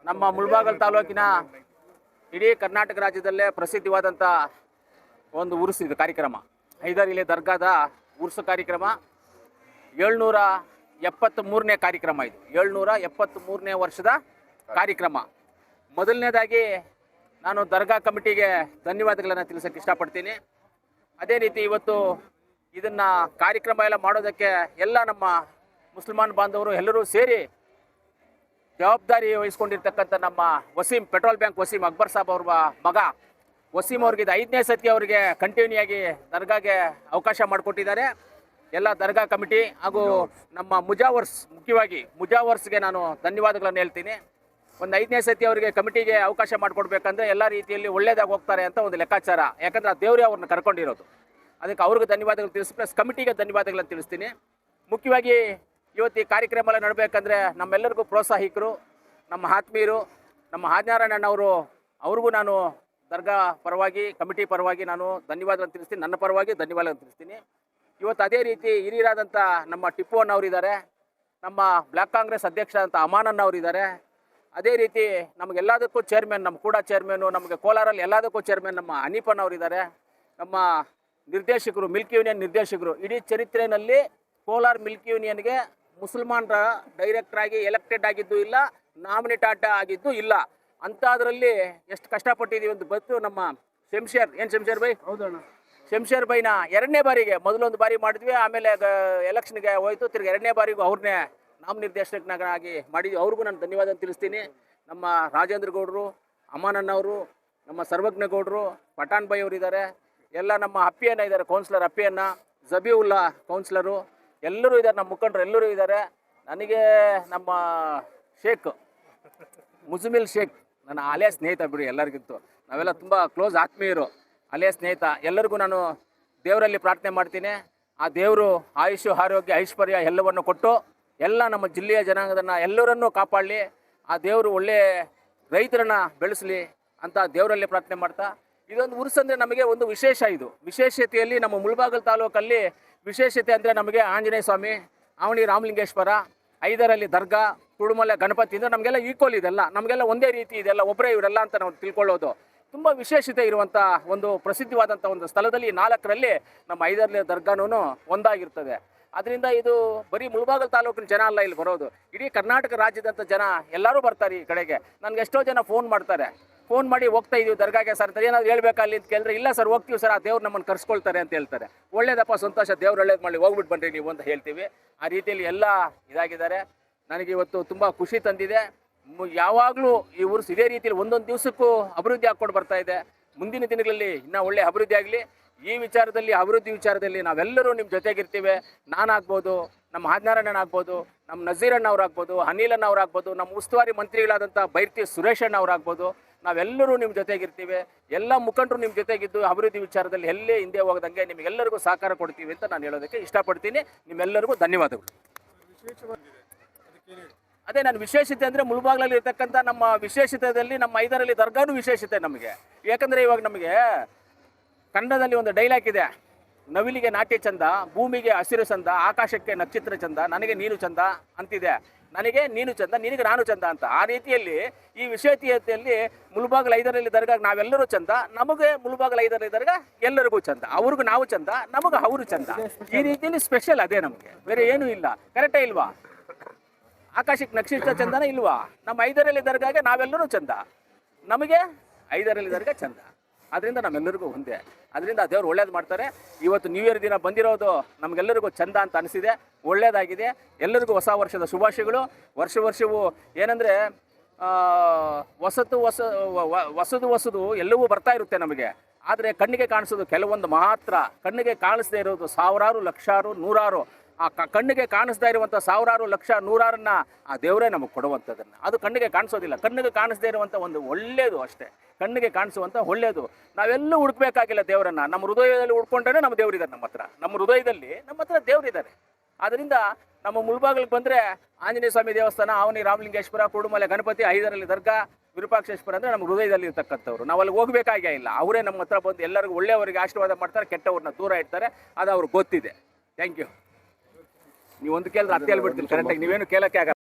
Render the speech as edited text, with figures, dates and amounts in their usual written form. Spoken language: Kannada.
ನಮ್ಮ ಮುಳಬಾಗಿಲು ತಾಲೂಕಿನ ಇಡೀ ಕರ್ನಾಟಕ ರಾಜ್ಯದಲ್ಲೇ ಪ್ರಸಿದ್ಧವಾದಂಥ ಒಂದು ಉರುಸು ಇದು ಕಾರ್ಯಕ್ರಮ. ಹೈದರಿಲಿ ದರ್ಗಾದ ಉರುಸು ಕಾರ್ಯಕ್ರಮ 773ನೇ ಕಾರ್ಯಕ್ರಮ. ಇದು 773ನೇ ವರ್ಷದ ಕಾರ್ಯಕ್ರಮ. ಮೊದಲನೇದಾಗಿ ನಾನು ದರ್ಗಾ ಕಮಿಟಿಗೆ ಧನ್ಯವಾದಗಳನ್ನು ತಿಳಿಸೋಕ್ಕೆ ಇಷ್ಟಪಡ್ತೀನಿ. ಅದೇ ರೀತಿ ಇವತ್ತು ಇದನ್ನು ಕಾರ್ಯಕ್ರಮ ಎಲ್ಲ ಮಾಡೋದಕ್ಕೆ ಎಲ್ಲ ನಮ್ಮ ಮುಸಲ್ಮಾನ್ ಬಾಂಧವರು ಎಲ್ಲರೂ ಸೇರಿ ಜವಾಬ್ದಾರಿ ವಹಿಸ್ಕೊಂಡಿರ್ತಕ್ಕಂಥ ನಮ್ಮ ವಸೀಂ, ಪೆಟ್ರೋಲ್ ಬ್ಯಾಂಕ್ ವಸೀಂ ಅಕ್ಬರ್ ಸಾಬ್ ಅವ್ರ ಮಗ ವಸೀಂ ಅವ್ರಿಗೆ ಇದು 5ನೇ ಸತಿ ಅವರಿಗೆ ಕಂಟಿನ್ಯೂ ಆಗಿ ದರ್ಗಾಗೆ ಅವಕಾಶ ಮಾಡಿಕೊಟ್ಟಿದ್ದಾರೆ. ಎಲ್ಲ ದರ್ಗಾ ಕಮಿಟಿ ಹಾಗೂ ನಮ್ಮ ಮುಜಾವರ್ಸ್, ಮುಖ್ಯವಾಗಿ ಮುಜಾವರ್ಸ್ಗೆ ನಾನು ಧನ್ಯವಾದಗಳನ್ನು ಹೇಳ್ತೀನಿ. ಒಂದು 5ನೇ ಸತಿ ಅವರಿಗೆ ಕಮಿಟಿಗೆ ಅವಕಾಶ ಮಾಡಿಕೊಡ್ಬೇಕಂದ್ರೆ ಎಲ್ಲ ರೀತಿಯಲ್ಲಿ ಒಳ್ಳೇದಾಗಿ ಹೋಗ್ತಾರೆ ಅಂತ ಒಂದು ಲೆಕ್ಕಾಚಾರ. ಯಾಕಂದರೆ ಆ ದೇವರೇ ಅವ್ರನ್ನ ಕರ್ಕೊಂಡಿರೋದು. ಅದಕ್ಕೆ ಅವ್ರಿಗೆ ಧನ್ಯವಾದಗಳು ತಿಳಿಸಿ ಪ್ಲಸ್ ಕಮಿಟಿಗೆ ಧನ್ಯವಾದಗಳನ್ನು ತಿಳಿಸ್ತೀನಿ. ಮುಖ್ಯವಾಗಿ ಇವತ್ತು ಈ ಕಾರ್ಯಕ್ರಮ ಎಲ್ಲ ನಡಬೇಕಂದ್ರೆ ನಮ್ಮೆಲ್ಲರಿಗೂ ಪ್ರೋತ್ಸಾಹಿಕರು, ನಮ್ಮ ಆತ್ಮೀಯರು, ನಮ್ಮ ಹಾಜನಾರಾಯಣನವರು, ಅವ್ರಿಗೂ ನಾನು ದರ್ಗಾ ಪರವಾಗಿ, ಕಮಿಟಿ ಪರವಾಗಿ ನಾನು ಧನ್ಯವಾದಗಳನ್ನು ತಿಳಿಸ್ತೀನಿ. ನನ್ನ ಪರವಾಗಿ ಧನ್ಯವಾದಗಳನ್ನು ತಿಳಿಸ್ತೀನಿ. ಇವತ್ತು ಅದೇ ರೀತಿ ಹಿರಿಯರಾದಂಥ ನಮ್ಮ ಟಿಪ್ಪು ಅಣ್ಣವರಿದ್ದಾರೆ, ನಮ್ಮ ಬ್ಲ್ಯಾಕ್ ಕಾಂಗ್ರೆಸ್ ಅಧ್ಯಕ್ಷ ಅಂತ ಅಮಾನಣ್ಣ ಅವರಿದ್ದಾರೆ. ಅದೇ ರೀತಿ ನಮಗೆಲ್ಲದಕ್ಕೂ ಚೇರ್ಮನ್, ನಮ್ಮ ಕೂಡ ಚೇರ್ಮನ್ನು, ನಮಗೆ ಕೋಲಾರಲ್ಲಿ ಎಲ್ಲದಕ್ಕೂ ಚೇರ್ಮನ್ ನಮ್ಮ ಹನೀಫನ್ ಅವರಿದ್ದಾರೆ. ನಮ್ಮ ನಿರ್ದೇಶಕರು, ಮಿಲ್ಕ್ ಯೂನಿಯನ್ ನಿರ್ದೇಶಕರು, ಇಡೀ ಚರಿತ್ರೆಯಲ್ಲಿ ಕೋಲಾರ ಮಿಲ್ಕ್ ಯೂನಿಯನ್ಗೆ ಮುಸಲ್ಮಾನರ ಡೈರೆಕ್ಟ್ರಾಗಿ ಎಲೆಕ್ಟೆಡ್ ಆಗಿದ್ದು ಇಲ್ಲ, ನಾಮಿನೇಟ್ ಆಗಿದ್ದು ಇಲ್ಲ. ಅಂಥದ್ರಲ್ಲಿ ಎಷ್ಟು ಕಷ್ಟಪಟ್ಟಿದ್ದೀವಿ ಅಂತ ಗೊತ್ತು. ನಮ್ಮ ಶಂಶೇರ್, ಏನು ಶಂಶೇರ್ ಬೈ? ಹೌದಣ್ಣ. ಶಂಶೇರ್ ಬೈನ 2ನೇ ಬಾರಿಗೆ, ಮೊದಲೊಂದು ಬಾರಿ ಮಾಡಿದ್ವಿ, ಆಮೇಲೆ ಎಲೆಕ್ಷನ್ಗೆ ಹೋಯ್ತು, ತಿರ್ಗಿ 2ನೇ ಬಾರಿಗೂ ಅವ್ರನ್ನೇ ನಾಮನಿರ್ದೇಶಕನಾಗಿ ಮಾಡಿದ್ವಿ. ಅವ್ರಿಗೂ ನಾನು ಧನ್ಯವಾದ ತಿಳಿಸ್ತೀನಿ. ನಮ್ಮ ರಾಜೇಂದ್ರ ಗೌಡರು, ಅಮಾನಣ್ಣವರು, ನಮ್ಮ ಸರ್ವಜ್ಞ ಗೌಡರು, ಪಠಾಣ್ ಬೈ ಅವರಿದ್ದಾರೆ, ಎಲ್ಲ ನಮ್ಮ ಅಪ್ಪಿಯನ್ನ ಇದ್ದಾರೆ, ಕೌನ್ಸಿಲರ್ ಅಪ್ಪಿಯನ್ನ, ಜಬೀವುಲ್ಲಾ ಕೌನ್ಸಿಲರು, ಎಲ್ಲರೂ ಇದ್ದಾರೆ, ನಮ್ಮ ಮುಖಂಡರು ಎಲ್ಲರೂ ಇದ್ದಾರೆ. ನನಗೆ ನಮ್ಮ ಶೇಖ್ ಮುಜಮಿಲ್ ಶೇಖ್ ನನ್ನ ಹಳೆಯ ಸ್ನೇಹಿತ ಬಿಡಿ, ಎಲ್ಲರಿಗಿತ್ತು. ನಾವೆಲ್ಲ ತುಂಬ ಕ್ಲೋಸ್ ಆತ್ಮೀಯರು, ಹಳೆಯ ಸ್ನೇಹಿತ. ಎಲ್ಲರಿಗೂ ನಾನು ದೇವರಲ್ಲಿ ಪ್ರಾರ್ಥನೆ ಮಾಡ್ತೀನಿ. ಆ ದೇವರು ಆಯುಷ್ಯ, ಆರೋಗ್ಯ, ಐಶ್ವರ್ಯ ಎಲ್ಲವನ್ನು ಕೊಟ್ಟು ಎಲ್ಲ ನಮ್ಮ ಜಿಲ್ಲೆಯ ಜನಾಂಗದನ್ನು ಎಲ್ಲರನ್ನೂ ಕಾಪಾಡಲಿ. ಆ ದೇವರು ಒಳ್ಳೆಯ ರೈತರನ್ನು ಬೆಳೆಸಲಿ ಅಂತ ದೇವರಲ್ಲಿ ಪ್ರಾರ್ಥನೆ ಮಾಡ್ತಾ, ಇದೊಂದು ಉರುಸು ಅಂದರೆ ನಮಗೆ ಒಂದು ವಿಶೇಷ. ಇದು ವಿಶೇಷತೆಯಲ್ಲಿ ನಮ್ಮ ಮುಳಬಾಗಿಲು ತಾಲೂಕಲ್ಲಿ ವಿಶೇಷತೆ ಅಂದರೆ ನಮಗೆ ಆಂಜನೇಯ ಸ್ವಾಮಿ, ಆವಣಿ ರಾಮಲಿಂಗೇಶ್ವರ, ಹೈದರಲ್ಲಿ ದರ್ಗಾ, ಕುಡುಮಲೆ ಗಣಪತಿ ಅಂದರೆ ನಮಗೆಲ್ಲ ಈಕ್ವಲ್ ಇದೆಲ್ಲ, ನಮಗೆಲ್ಲ ಒಂದೇ ರೀತಿ ಇದೆಲ್ಲ, ಒಬ್ಬರೇ ಇವರೆಲ್ಲ ಅಂತ ನಾವು ತಿಳ್ಕೊಳ್ಳೋದು. ತುಂಬ ವಿಶೇಷತೆ ಇರುವಂಥ ಒಂದು ಪ್ರಸಿದ್ಧವಾದಂಥ ಒಂದು ಸ್ಥಳದಲ್ಲಿ 4ರಲ್ಲಿ ನಮ್ಮ ಹೈದರಲ್ಲಿ ದರ್ಗಾನೂ ಒಂದಾಗಿರ್ತದೆ. ಅದರಿಂದ ಇದು ಬರೀ ಮುಳಬಾಗಿಲು ತಾಲೂಕಿನ ಜನ ಅಲ್ಲ ಇಲ್ಲಿ ಬರೋದು, ಇಡೀ ಕರ್ನಾಟಕ ರಾಜ್ಯದಂಥ ಜನ ಎಲ್ಲರೂ ಬರ್ತಾರೆ ಈ ಕಡೆಗೆ. ನನಗೆ ಎಷ್ಟೋ ಜನ ಫೋನ್ ಮಾಡ್ತಾರೆ, ಫೋನ್ ಮಾಡಿ ಹೋಗ್ತಾ ಇದೀವಿ ದರ್ಗಾಗೆ ಸರ್ ಅಂತ ಏನಾದ್ರು ಹೇಳ್ಬೇಕಾ ಅಲ್ಲಿ ಅಂತ ಕೇಳಿದ್ರೆ, ಇಲ್ಲ ಸರ್ ಹೋಗ್ತೀವಿ ಸರ್, ಆ ದೇವ್ರು ನಮ್ಮನ್ನು ಕರ್ಸ್ಕೊಳ್ತಾರೆ ಅಂತ ಹೇಳ್ತಾರೆ. ಒಳ್ಳೇದಪ್ಪ, ಸಂತೋಷ, ದೇವ್ರು ಒಳ್ಳೇದು ಮಾಡಿ, ಹೋಗ್ಬಿಟ್ಟು ಬನ್ನಿರಿ ನೀವು ಅಂತ ಹೇಳ್ತೀವಿ. ಆ ರೀತಿಯಲ್ಲಿ ಎಲ್ಲ ಇದಾಗಿದ್ದಾರೆ. ನನಗೆ ಇವತ್ತು ತುಂಬ ಖುಷಿ ತಂದಿದೆ. ಯಾವಾಗಲೂ ಈ ಉರುಸು ಇದೇ ರೀತಿಯಲ್ಲಿ ಒಂದೊಂದು ದಿವಸಕ್ಕೂ ಅಭಿವೃದ್ಧಿ ಹಾಕ್ಕೊಂಡು ಬರ್ತಾ ಇದೆ. ಮುಂದಿನ ದಿನಗಳಲ್ಲಿ ಇನ್ನೂ ಒಳ್ಳೆ ಅಭಿವೃದ್ಧಿ ಆಗಲಿ. ಈ ವಿಚಾರದಲ್ಲಿ, ಅಭಿವೃದ್ಧಿ ವಿಚಾರದಲ್ಲಿ ನಾವೆಲ್ಲರೂ ನಿಮ್ಮ ಜೊತೆಗಿರ್ತೀವಿ. ನಾನಾಗ್ಬೋದು, ನಮ್ಮ ಹಾಜನಾರಾಯಣ ಆಗ್ಬೋದು, ನಮ್ಮ ನಜೀರಣ್ಣ ಅವ್ರಾಗ್ಬೋದು, ಅನಿಲಣ್ಣ ಅವ್ರಾಗ್ಬೋದು, ನಮ್ಮ ಉಸ್ತುವಾರಿ ಮಂತ್ರಿಗಳಾದಂಥ ಬೈರ್ತಿ ಸುರೇಶಣ್ಣ ಅವ್ರಾಗ್ಬೋದು, ನಾವೆಲ್ಲರೂ ನಿಮ್ಮ ಜೊತೆಗಿರ್ತೀವಿ. ಎಲ್ಲ ಮುಖಂಡರು ನಿಮ್ಮ ಜೊತೆಗಿದ್ದು ಅಭಿವೃದ್ಧಿ ವಿಚಾರದಲ್ಲಿ ಎಲ್ಲೇ ಹಿಂದೆ ಹೋಗದಂಗೆ ನಿಮಗೆಲ್ಲರಿಗೂ ಸಹಕಾರ ಕೊಡ್ತೀವಿ ಅಂತ ನಾನು ಹೇಳೋದಕ್ಕೆ ಇಷ್ಟಪಡ್ತೀನಿ. ನಿಮ್ಮೆಲ್ಲರಿಗೂ ಧನ್ಯವಾದಗಳು. ಅದೇ ನನ್ನ ವಿಶೇಷತೆ ಅಂದರೆ ಮುಳಬಾಗಿಲಲ್ಲಿ ಇರ್ತಕ್ಕಂಥ ನಮ್ಮ ವಿಶೇಷತೆಯಲ್ಲಿ ನಮ್ಮ ಹೈದರಲ್ಲಿ ದರ್ಗಾನೂ ವಿಶೇಷತೆ ನಮಗೆ. ಯಾಕಂದರೆ ಇವಾಗ ನಮಗೆ ಕನ್ನಡದಲ್ಲಿ ಒಂದು ಡೈಲಾಗ್ ಇದೆ, ನವಿಲಿಗೆ ನಾಟ್ಯ ಚಂದ, ಭೂಮಿಗೆ ಹಸಿರು ಚಂದ, ಆಕಾಶಕ್ಕೆ ನಕ್ಷತ್ರ ಚಂದ, ನನಗೆ ನೀನು ಚಂದ ಅಂತಿದೆ. ನನಗೆ ನೀನು ಚಂದ, ನಿನಗೆ ನಾನು ಚಂದ ಅಂತ. ಆ ರೀತಿಯಲ್ಲಿ ಈ ವಿಶೇಷತೆಯಲ್ಲಿ ಮುಳಬಾಗಿಲು ಹೈದರಲ್ಲಿ ದರ್ಗಾ ನಾವೆಲ್ಲರೂ ಚಂದ, ನಮಗೆ ಮುಳಬಾಗಿಲು ಹೈದರಲ್ಲಿ ದರ್ಗಾ ಎಲ್ಲರಿಗೂ ಚಂದ, ಅವ್ರಿಗೂ ನಾವು ಚಂದ, ನಮಗೆ ಅವರು ಚಂದ. ಈ ರೀತಿಯಲ್ಲಿ ಸ್ಪೆಷಲ್ ಅದೇ ನಮಗೆ, ಬೇರೆ ಏನೂ ಇಲ್ಲ. ಕರೆಕ್ಟೇ ಇಲ್ವಾ? ಆಕಾಶಕ್ಕೆ ನಕ್ಷತ್ರ ಚಂದನ ಇಲ್ವಾ? ನಮ್ಮ ಹೈದರಲ್ಲಿ ದರ್ಗಾಗೆ ನಾವೆಲ್ಲರೂ ಚಂದ, ನಮಗೆ ಹೈದರಲ್ಲಿ ದರ್ಗಾ ಚಂದ. ಅದರಿಂದ ನಮ್ಮೆಲ್ಲರಿಗೂ ಒಂದೇ. ಅದರಿಂದ ದೇವರು ಒಳ್ಳೇದು ಮಾಡ್ತಾರೆ. ಇವತ್ತು ನ್ಯೂ ಇಯರ್ ದಿನ ಬಂದಿರೋದು ನಮಗೆಲ್ಲರಿಗೂ ಚಂದ ಅಂತ ಅನಿಸಿದೆ, ಒಳ್ಳೆಯದಾಗಿದೆ. ಎಲ್ಲರಿಗೂ ಹೊಸ ವರ್ಷದ ಶುಭಾಶಯಗಳು. ವರ್ಷವೂ ಏನಂದರೆ ಹೊಸದು ಎಲ್ಲವೂ ಬರ್ತಾ ಇರುತ್ತೆ ನಮಗೆ. ಆದರೆ ಕಣ್ಣಿಗೆ ಕಾಣಿಸೋದು ಕೆಲವೊಂದು ಮಾತ್ರ. ಕಣ್ಣಿಗೆ ಕಾಣಿಸದೇ ಇರೋದು ಸಾವಿರಾರು, ಲಕ್ಷಾರು, ನೂರಾರು. ಆ ಕಣ್ಣಿಗೆ ಕಾಣಿಸ್ತಾ ಇರುವಂಥ ಸಾವಿರಾರು, ಲಕ್ಷ, ನೂರಾರನ್ನು ಆ ದೇವರೇ ನಮಗೆ ಕೊಡುವಂಥದ್ದನ್ನು. ಅದು ಕಣ್ಣಿಗೆ ಕಾಣಿಸೋದಿಲ್ಲ. ಕಣ್ಣಿಗೆ ಕಾಣಿಸದೇ ಇರುವಂಥ ಒಂದು ಒಳ್ಳೆಯದು ಅಷ್ಟೇ, ಕಣ್ಣಿಗೆ ಕಾಣಿಸುವಂಥ ಒಳ್ಳೆಯದು. ನಾವೆಲ್ಲೂ ಹುಡುಕಬೇಕಾಗಿಲ್ಲ ದೇವರನ್ನು. ನಮ್ಮ ಹೃದಯದಲ್ಲಿ ಹುಡ್ಕೊಂಡ್ರೆ ನಮ್ಮ ದೇವರಿದ್ದಾರೆ ನಮ್ಮ ಹತ್ರ. ನಮ್ಮ ಹೃದಯದಲ್ಲಿ ನಮ್ಮ ಹತ್ರ ದೇವರಿದ್ದಾರೆ. ಆದ್ದರಿಂದ ನಮ್ಮ ಮುಳಬಾಗಿಲಿಗೆ ಬಂದರೆ ಆಂಜನೇಯ ಸ್ವಾಮಿ ದೇವಸ್ಥಾನ, ಆವನಿ ರಾಮಲಿಂಗೇಶ್ವರ, ಕುಡುಮಲೆ ಗಣಪತಿ, ಹೈದರಲ್ಲಿ ದರ್ಗಾ, ವಿರೂಪಾಕ್ಷೇಶ್ವರ ಅಂದರೆ ನಮ್ಮ ಹೃದಯದಲ್ಲಿ ಇರ್ತಕ್ಕಂಥವ್ರು. ನಾವು ಅಲ್ಲಿ ಹೋಗಬೇಕಾಗೇ ಇಲ್ಲ. ಅವರೇ ನಮ್ಮ ಹತ್ರ ಬಂದು ಎಲ್ಲರಿಗೂ ಒಳ್ಳೆಯವರಿಗೆ ಆಶೀರ್ವಾದ ಮಾಡ್ತಾರೆ, ಕೆಟ್ಟವ್ರನ್ನ ದೂರ ಇಡ್ತಾರೆ. ಅದು ಅವ್ರಿಗೆ ಗೊತ್ತಿದೆ. Thank you. ನೀವು ಒಂದು ಕೇಳಿದ್ರೆ 10 ಹೇಳ್ಬಿಡ್ತೀನಿ ಕರೆಕ್ಟಾಗಿ, ನೀವೇನು ಕೇಳೋಕ್ಕೆ ಆಗಲ್ಲ.